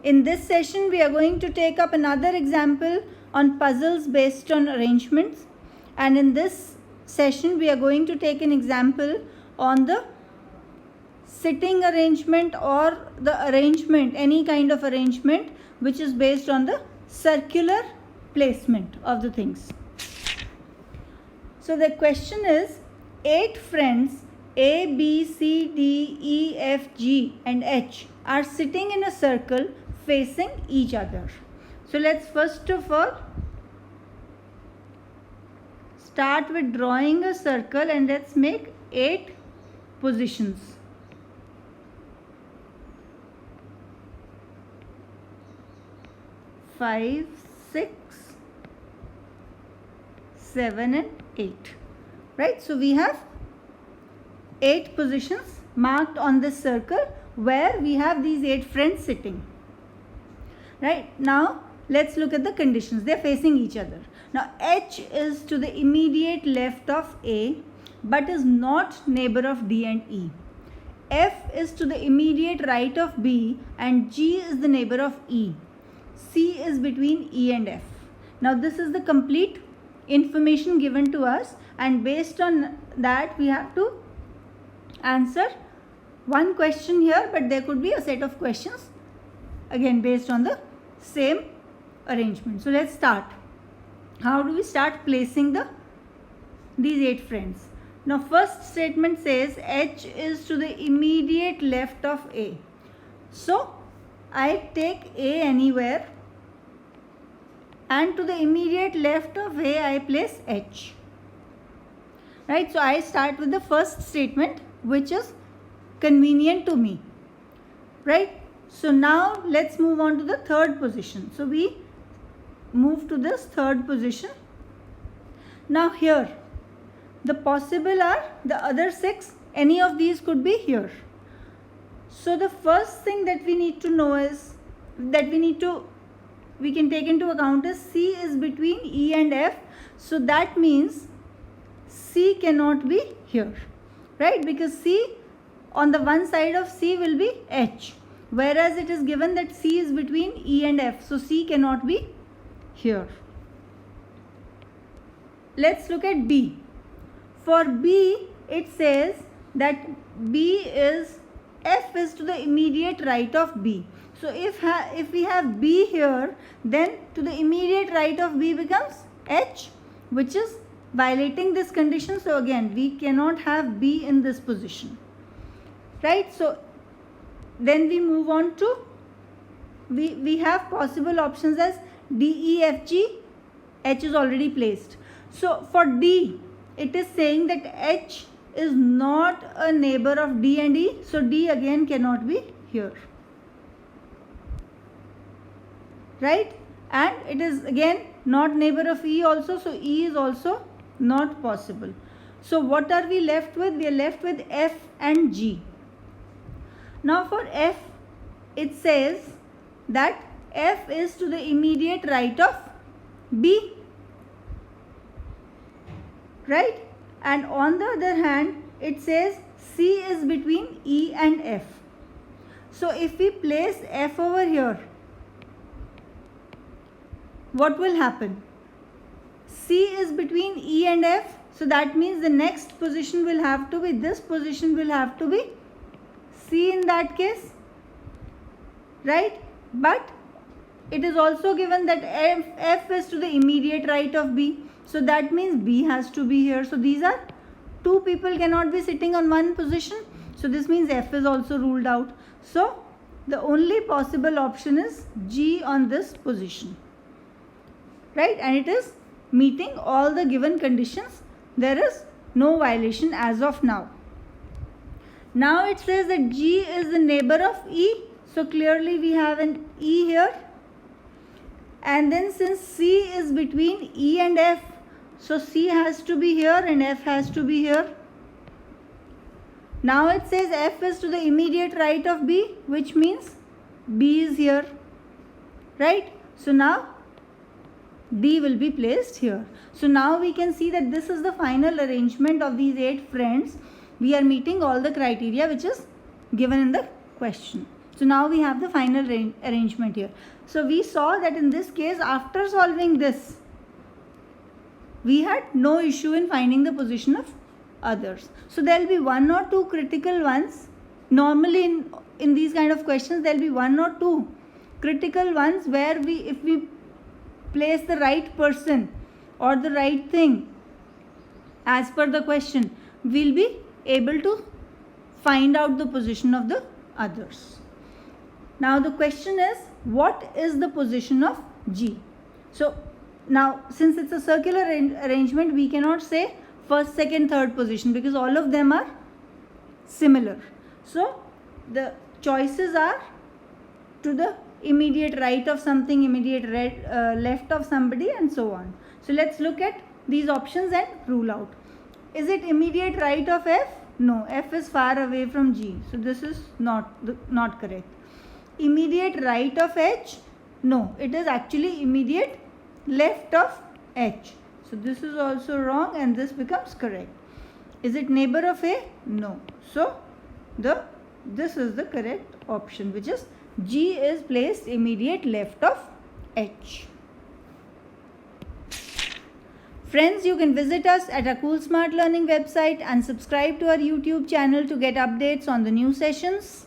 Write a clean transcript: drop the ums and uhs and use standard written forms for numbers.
In this session, we are going to take up another example on puzzles based on arrangements. And in this session, we are going to take an example on the sitting arrangement or the arrangement, any kind of arrangement which is based on the circular placement of the things. So the question is, 8 friends A, B, C, D, E, F, G and H are sitting in a circle facing each other. So let's first of all start with drawing a circle and let's make 8 positions. Five, 6, 7 and 8. Right? So we have 8 positions marked on this circle where we have these 8 friends sitting. Right? Now let's look at the conditions. They are facing each other. Now H is to the immediate left of A but is not neighbor of D and E. F is to the immediate right of B and G is the neighbor of E. C is between E and F. Now this is the complete information given to us, and based on that we have to answer one question here, but there could be a set of questions again based on the same arrangement. So let's start. How do we start placing these 8 friends? Now first statement says H is to the immediate left of A. So I take A anywhere and to the immediate left of A I place H. Right? So I start with the first statement which is convenient to me. Right? So now let's move on to the third position. So we move to this third position. Now here the possible are the other 6, any of these could be here. So the first thing that we need to know is that we can take into account is C is between E and F. So that means C cannot be here, right? Because C on the one side of C will be H, whereas it is given that C is between E and F. So C cannot be here. Let's look at B. For B, it says that F is to the immediate right of B. So if we have B here, then to the immediate right of B becomes H, which is violating this condition. So again, we cannot have B in this position. Right? So then we move on to, we have possible options as D, E, F, G. H is already placed. So for D, it is saying that H is not a neighbor of D and E. So D again cannot be here. Right? And it is again not neighbor of E also. So E is also not possible. So what are we left with? We are left with F and G. Now for F, it says that F is to the immediate right of B. Right? And on the other hand, it says C is between E and F. So if we place F over here, what will happen? C is between E and F. So that means the next position will have to be, this position will have to be C in that case. Right? But it is also given that F is to the immediate right of B. So that means B has to be here. So these are 2 people cannot be sitting on one position. So this means F is also ruled out. So the only possible option is G on this position. Right? And it is meeting all the given conditions. There is no violation as of now. Now it says that G is the neighbor of E. So clearly we have an E here. And then since C is between E and F, so C has to be here and F has to be here. Now it says F is to the immediate right of B, which means B is here. Right? So now D will be placed here. So now we can see that this is the final arrangement of these 8 friends. We are meeting all the criteria which is given in the question. So now we have the final arrangement here. So we saw that in this case, after solving this, we had no issue in finding the position of others. So there will be one or two critical ones. Normally in these kind of questions, there will be one or two critical ones where if we place the right person or the right thing as per the question, we'll be able to find out the position of the others. Now the question is, what is the position of G? So now since it's a circular arrangement, we cannot say first, second, third position because all of them are similar. So the choices are to the immediate right of something, immediate left of somebody, and so on. So let's look at these options and rule out. Is it immediate right of F? No, F is far away from G. So this is not correct. Immediate right of H? No, it is actually immediate left of H. So this is also wrong and this becomes correct. Is it neighbor of A? No. So this is the correct option, which is G is placed immediate left of H. Friends, you can visit us at our Cool Smart Learning website and subscribe to our YouTube channel to get updates on the new sessions.